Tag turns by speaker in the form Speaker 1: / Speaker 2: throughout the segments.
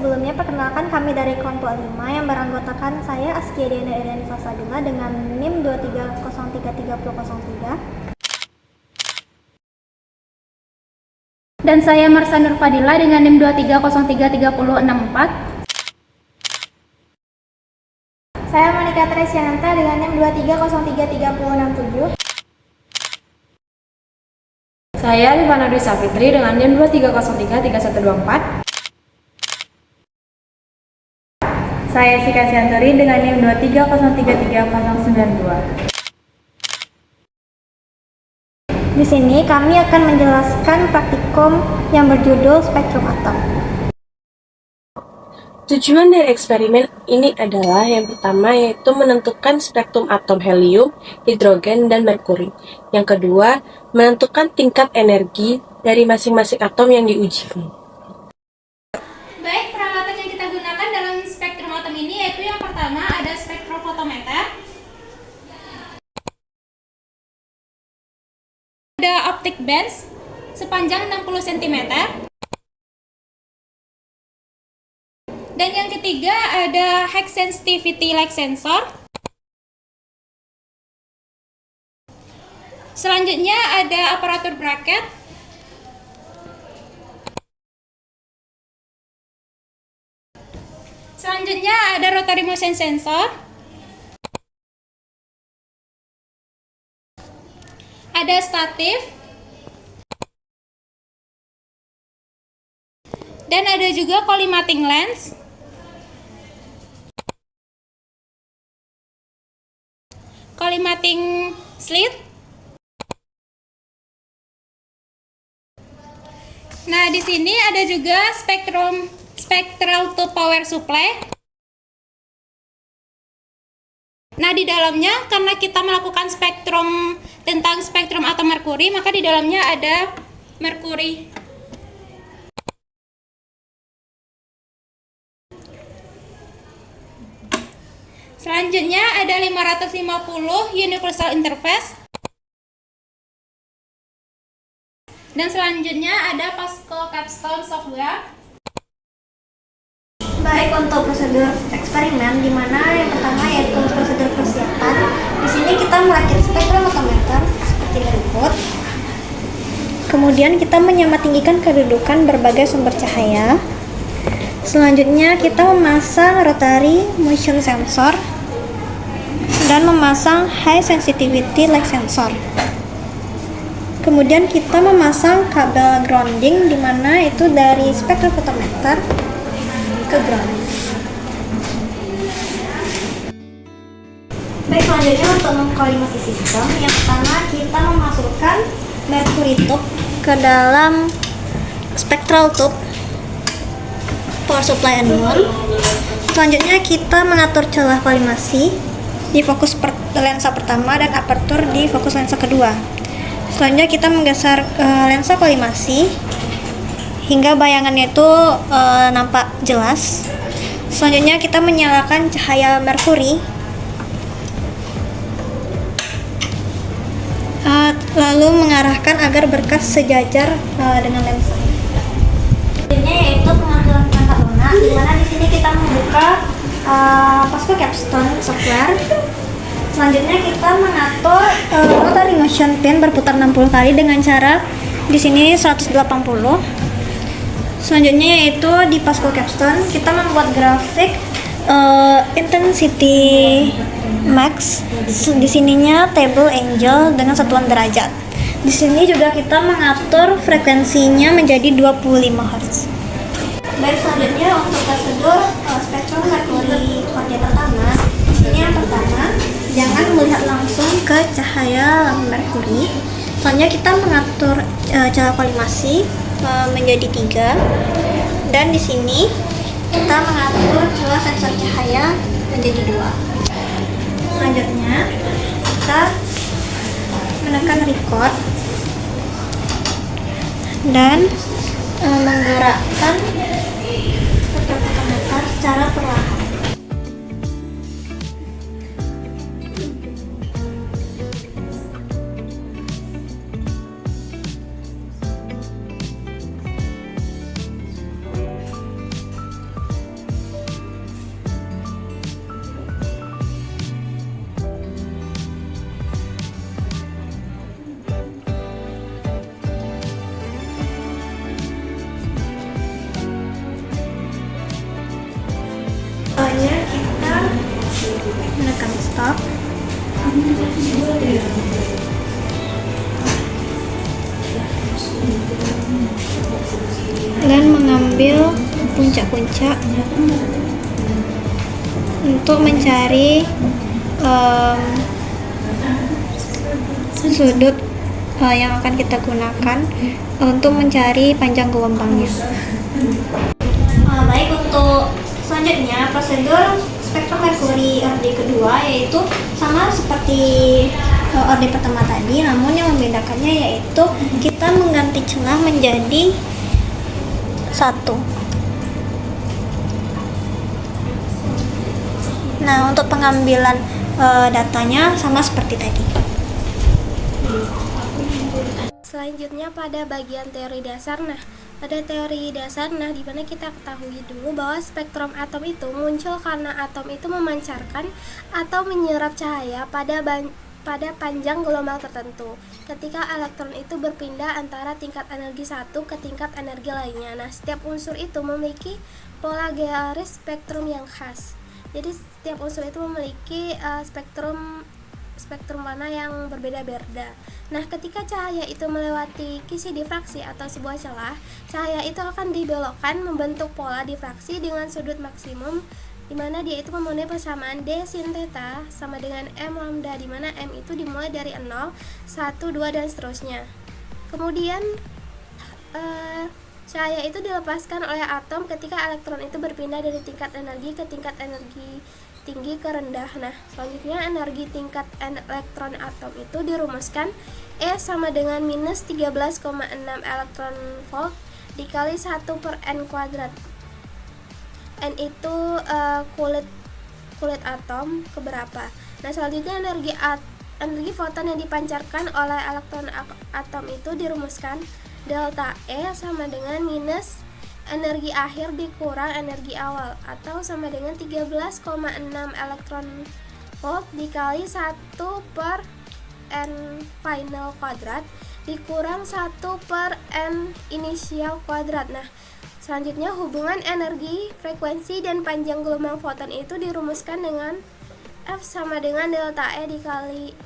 Speaker 1: sebelumnya, perkenalkan kami dari kelompok 5 yang beranggotakan saya Askia Diana Irianisa Sabila dengan NIM 23033003.
Speaker 2: Dan saya Marsa Nur Fadila dengan NIM 23033064.
Speaker 3: Saya Monika Tresyananta dengan NIM 23033067.
Speaker 4: Saya Livana Dwi Safitri dengan NIM 23033124.
Speaker 3: Saya Sika Sianturi dengan NIM 23033092.
Speaker 1: Di sini kami akan menjelaskan praktikum yang berjudul spektrum atom.
Speaker 5: Tujuan dari eksperimen ini adalah yang pertama yaitu menentukan spektrum atom helium, hidrogen, dan merkuri. Yang kedua, menentukan tingkat energi dari masing-masing atom yang diuji.
Speaker 2: Baik, peralatan yang kita gunakan dalam spektrum atom ini yaitu yang pertama ada spektrofotometer, ada optic bands sepanjang 60 cm, dan yang ketiga ada high sensitivity light sensor. Selanjutnya ada aparatur bracket. Selanjutnya ada rotary motion sensor. Ada statif. Dan ada juga collimating lens. Collimating slit. Nah, di sini ada juga spectral to power supply. Nah, di dalamnya karena kita melakukan tentang spektrum atom merkuri, maka di dalamnya ada merkuri. Selanjutnya ada 550 universal interface. Dan selanjutnya ada Pascal Capstone software.
Speaker 1: Baik, untuk prosedur eksperimen, di mana yang pertama yaitu prosedur persiapan. Di sini kita merakit spektrofotometer seperti berikut. Kemudian kita menyamatinggikan kedudukan berbagai sumber cahaya. Selanjutnya kita memasang rotary motion sensor dan memasang high sensitivity light sensor. Kemudian kita memasang kabel grounding, di mana itu dari spektrofotometer ke ground. Baik, selanjutnya untuk mengkolimasi sistem, yang pertama kita memasukkan mercury tube ke dalam spectral tube power supply anode. Selanjutnya kita mengatur celah kolimasi di fokus lensa pertama dan apertur di fokus lensa kedua. Selanjutnya kita menggeser lensa kolimasi hingga bayangannya itu nampak jelas. Selanjutnya kita menyalakan cahaya merkuri, lalu mengarahkan agar berkas sejajar dengan lensa. Selanjutnya yaitu pengaturan perangkat lunak, di mana di sini kita membuka Pascal Capstone software. Selanjutnya kita mengatur rotary motion pin berputar 60 kali dengan cara di sini 180. Selanjutnya yaitu di Pascal Capstone kita membuat grafik intensity max. Di sininya table angle dengan satuan derajat. Di sini juga kita mengatur frekuensinya menjadi 25 Hz. Baik, selanjutnya untuk prosedur spektrum merkuri fase pertama. Di sini yang pertama, jangan melihat langsung ke cahaya lampu merkuri. Selanjutnya kita mengatur cahaya kolimasi menjadi 3, dan di sini kita mengatur celah sensor cahaya menjadi 2. Selanjutnya kita menekan record dan menggerakkan spektrofotometer secara perlahan. menekan stop. Dan mengambil puncak-puncak untuk mencari sudut yang akan kita gunakan untuk mencari panjang gelombangnya. Baik, untuk selanjutnya prosedur spektrum merkuri orde kedua yaitu sama seperti orde pertama tadi, namun yang membedakannya yaitu kita mengganti celah menjadi 1. Nah, untuk pengambilan datanya sama seperti tadi.
Speaker 3: Selanjutnya pada bagian teori dasar. Pada teori dasar, di mana kita ketahui dulu bahwa spektrum atom itu muncul karena atom itu memancarkan atau menyerap cahaya pada panjang gelombang tertentu ketika elektron itu berpindah antara tingkat energi satu ke tingkat energi lainnya. Setiap unsur itu memiliki pola garis spektrum yang khas. Jadi setiap unsur itu memiliki spektrum warna yang berbeda-beda. Ketika cahaya itu melewati kisi difraksi atau sebuah celah, cahaya itu akan dibelokkan membentuk pola difraksi dengan sudut maksimum, di mana dia itu memenuhi persamaan D sin theta sama dengan M lambda, di mana M itu dimulai dari 0, 1, 2 dan seterusnya. Kemudian cahaya itu dilepaskan oleh atom ketika elektron itu berpindah dari tingkat energi ke tingkat energi tinggi ke rendah. Selanjutnya energi tingkat elektron atom itu dirumuskan E sama dengan minus 13,6 elektron volt dikali 1 per N kuadrat. N itu kulit atom keberapa. Selanjutnya energi foton yang dipancarkan oleh elektron atom itu dirumuskan delta E sama dengan minus energi akhir dikurang energi awal, atau sama dengan 13,6 elektron volt dikali 1 per N final kuadrat dikurang 1 per N inisial kuadrat. Selanjutnya hubungan energi, frekuensi, dan panjang gelombang foton itu dirumuskan dengan F sama dengan delta E dikali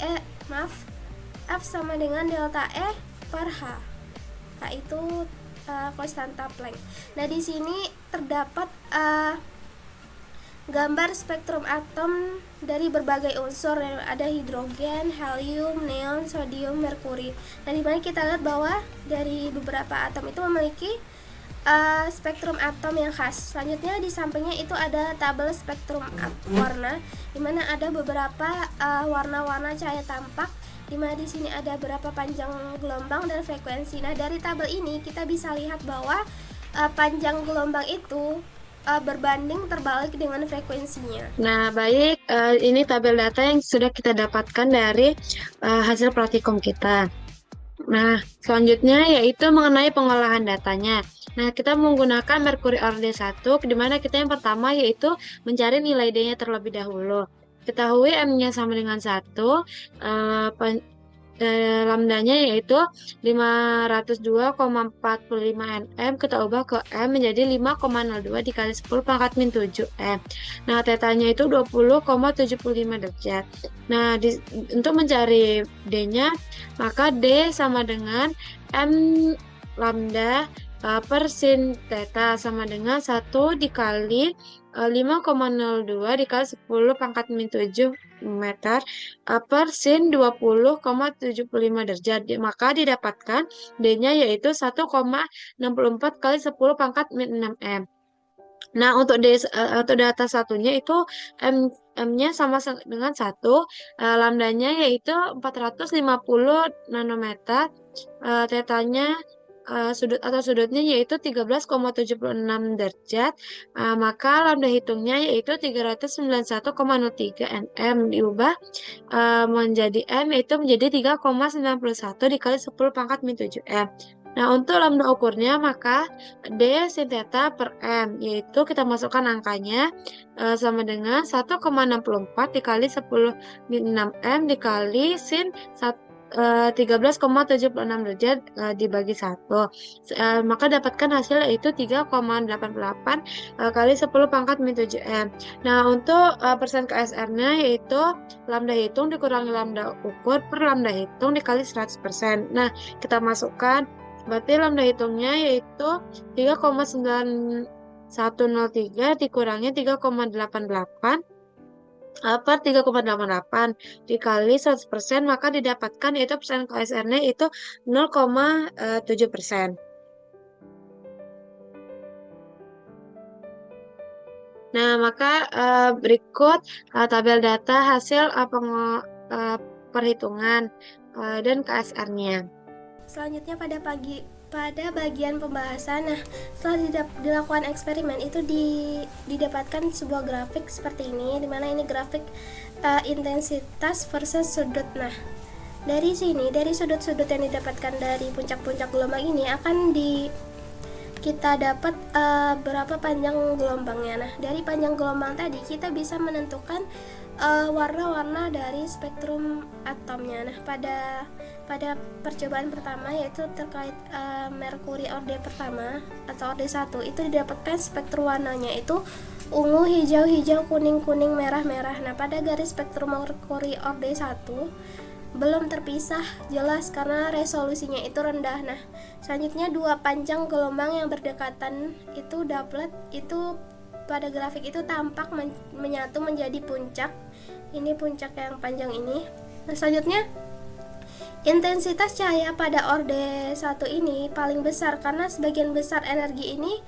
Speaker 3: F sama dengan delta E per H. Itu konstanta Planck. Di sini terdapat gambar spektrum atom dari berbagai unsur, yang ada hidrogen, helium, neon, sodium, merkuri. Di mana kita lihat bahwa dari beberapa atom itu memiliki spektrum atom yang khas. Selanjutnya di sampingnya itu ada tabel spektrum warna, di mana ada beberapa warna-warna cahaya tampak, di mana di sini ada berapa panjang gelombang dan frekuensi. Dari tabel ini kita bisa lihat bahwa panjang gelombang itu berbanding terbalik dengan frekuensinya.
Speaker 4: Baik, ini tabel data yang sudah kita dapatkan dari hasil praktikum kita. Selanjutnya yaitu mengenai pengolahan datanya. Kita menggunakan merkuri orde 1, di mana kita yang pertama yaitu mencari nilai D-nya terlebih dahulu. Ketahui M-nya sama dengan 1, lambdanya yaitu 502,45 nm, kita ubah ke M menjadi 5,02 dikali 10 pangkat min 7 M. Tetanya itu 20,75 derajat. Untuk mencari D-nya, maka D sama dengan M lambda per sin theta sama dengan 1 dikali 5,02 dikali 10 pangkat min 7 meter per sin 20,75 derajat. Maka didapatkan D-nya yaitu 1,64 kali 10 pangkat min 6 M. Untuk data satunya itu M-nya sama dengan 1, lambdanya yaitu 450 nanometer, tetanya sudutnya yaitu 13,76 derajat, maka lambda hitungnya yaitu 391,03 nm, diubah menjadi M yaitu menjadi 3,91 dikali 10 pangkat min 7 M. Untuk lambda ukurnya, maka D sin theta per M, yaitu kita masukkan angkanya sama dengan 1,64 dikali 10 min 6 M dikali sin 13,76 derajat dibagi 1. Maka dapatkan hasil yaitu 3,88 kali 10 pangkat min 7 M. Nah, untuk persen KSR-nya yaitu lambda hitung dikurangi lambda ukur per lambda hitung dikali 100%. Nah, kita masukkan, berarti lambda hitungnya yaitu 3,9103 dikurangi 3,88 per 3,88 dikali 100%, maka didapatkan yaitu persen KSR-nya itu 0,7%. Nah, maka berikut tabel data hasil perhitungan dan KSR-nya.
Speaker 3: Selanjutnya pada bagian pembahasan, nah setelah dilakukan eksperimen itu didapatkan sebuah grafik seperti ini, dimana ini grafik intensitas versus sudut. Nah, dari sini, dari sudut-sudut yang didapatkan dari puncak-puncak gelombang ini akan kita dapat berapa panjang gelombangnya. Nah, dari panjang gelombang tadi kita bisa menentukan warna-warna dari spektrum atomnya. Nah, pada percobaan pertama yaitu terkait merkuri orde pertama atau orde 1 itu didapatkan spektrum warnanya itu ungu, hijau, hijau, kuning, kuning, merah, merah. Nah, pada garis spektrum merkuri orde 1 belum terpisah jelas karena resolusinya itu rendah. Nah, selanjutnya dua panjang gelombang yang berdekatan itu doublet itu pada grafik itu tampak menyatu menjadi puncak. Ini puncak yang panjang ini. Nah, selanjutnya intensitas cahaya pada orde 1 ini paling besar karena sebagian besar energinya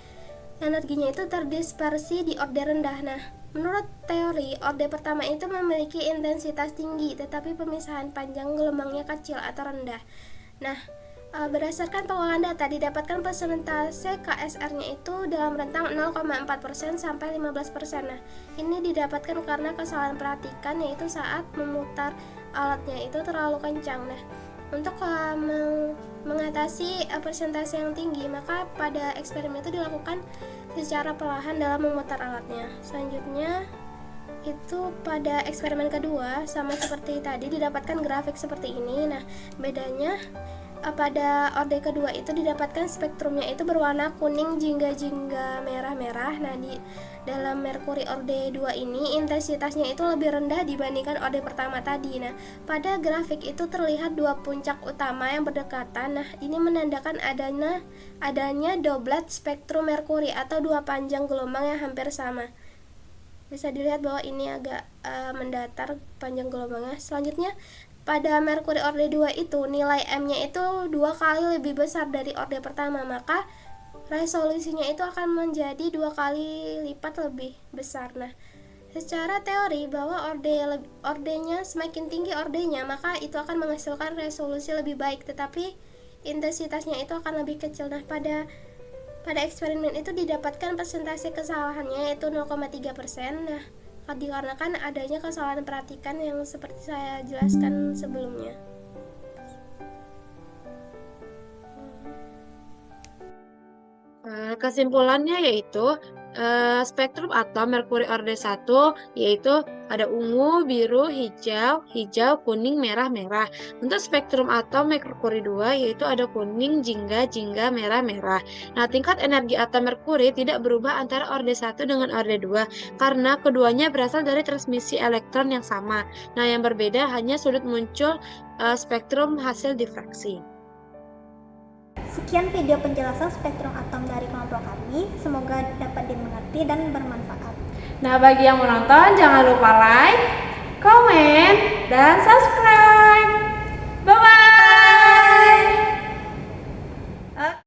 Speaker 3: itu terdispersi di orde rendah. Nah, menurut teori, orde pertama itu memiliki intensitas tinggi tetapi pemisahan panjang gelombangnya kecil atau rendah. Nah, berdasarkan pengolahan data didapatkan persentase KSR-nya itu dalam rentang 0,4% sampai 15%. Nah, ini didapatkan karena kesalahan perhatikan yaitu saat memutar alatnya itu terlalu kencang. Nah, untuk mengatasi persentase yang tinggi, maka pada eksperimen itu dilakukan secara perlahan dalam memutar alatnya. Selanjutnya itu pada eksperimen kedua sama seperti tadi didapatkan grafik seperti ini. Nah, bedanya pada orde kedua itu didapatkan spektrumnya itu berwarna kuning, jingga-jingga, merah-merah. Nah, di dalam merkuri orde 2 ini intensitasnya itu lebih rendah dibandingkan orde pertama tadi. Nah, pada grafik itu terlihat dua puncak utama yang berdekatan. Nah, ini menandakan adanya doublet spektrum merkuri atau dua panjang gelombang yang hampir sama. Bisa dilihat bahwa ini agak mendatar panjang gelombangnya. Selanjutnya pada merkuri orde 2 itu nilai M-nya itu 2 kali lebih besar dari orde pertama, maka resolusinya itu akan menjadi 2 kali lipat lebih besar. Nah, secara teori bahwa ordenya semakin tinggi ordenya, maka itu akan menghasilkan resolusi lebih baik, tetapi intensitasnya itu akan lebih kecil. Nah, pada eksperimen itu didapatkan persentase kesalahannya yaitu 0,3%. Nah, dikarenakan adanya kesalahan perhatikan yang seperti saya jelaskan sebelumnya.
Speaker 4: Kesimpulannya yaitu spektrum atom merkuri orde 1 yaitu ada ungu, biru, hijau, kuning, merah, merah. Untuk spektrum atom merkuri 2 yaitu ada kuning, jingga, merah, merah. Nah, tingkat energi atom merkuri tidak berubah antara orde 1 dengan orde 2 karena keduanya berasal dari transmisi elektron yang sama. Nah, yang berbeda hanya sudut muncul spektrum hasil difraksi.
Speaker 1: Sekian video penjelasan spektrum atom dari kelompok kami. Semoga dapat dimengerti dan bermanfaat.
Speaker 6: Nah, bagi yang menonton jangan lupa like, komen, dan subscribe.